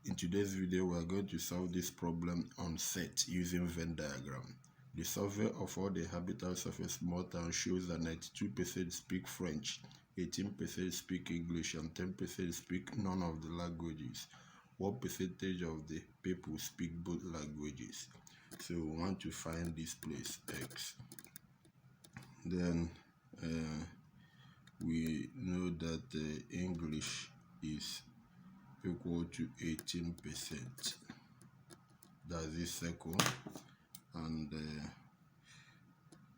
In today's video, we are going to solve this problem on set using Venn diagram. The survey of all the inhabitants of a small town shows that 92% speak French, 18% speak English, and 10% speak none of the languages. What percentage of the people speak both languages? So we want to find this place, X. Then we know that English is equal to 18%. That's this circle. And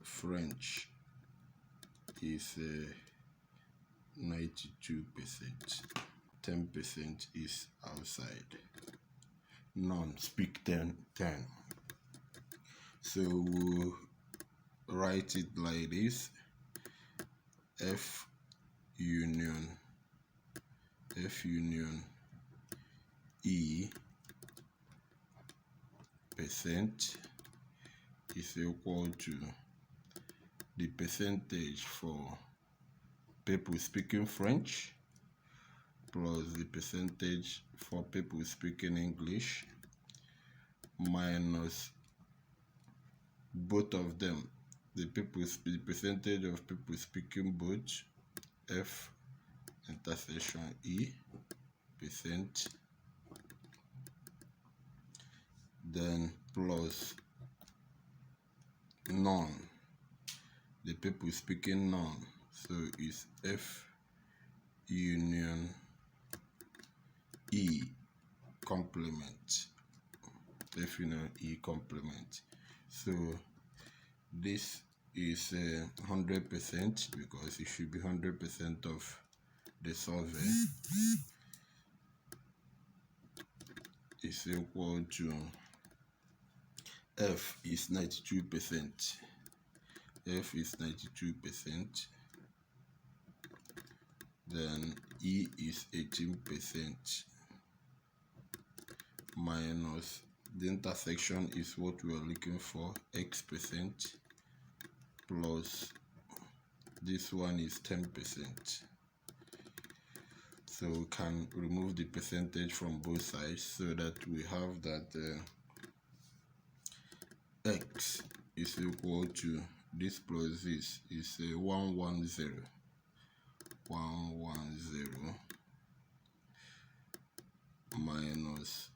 French is 92%. 10% is outside. None speak 10. So we'll write it like this: F union E percent is equal to the percentage for people speaking French plus the percentage for people speaking English minus both of them, the percentage of people speaking both, F intersection E percent, then plus none, the people speaking none, so it's F union E complement, F union E complement. So this is 100% because it should be 100% of the survey. Is equal to F is 92%. F is 92%. Then E is 18% minus the intersection is what we are looking for, X percent, plus this one is 10%. So we can remove the percentage from both sides so that we have that X is equal to this plus this is 110 minus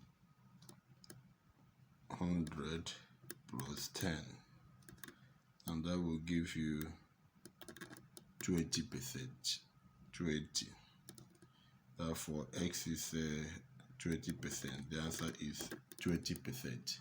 100 plus 10, and that will give you 20%. 20. Therefore, X is 20%. The answer is 20%.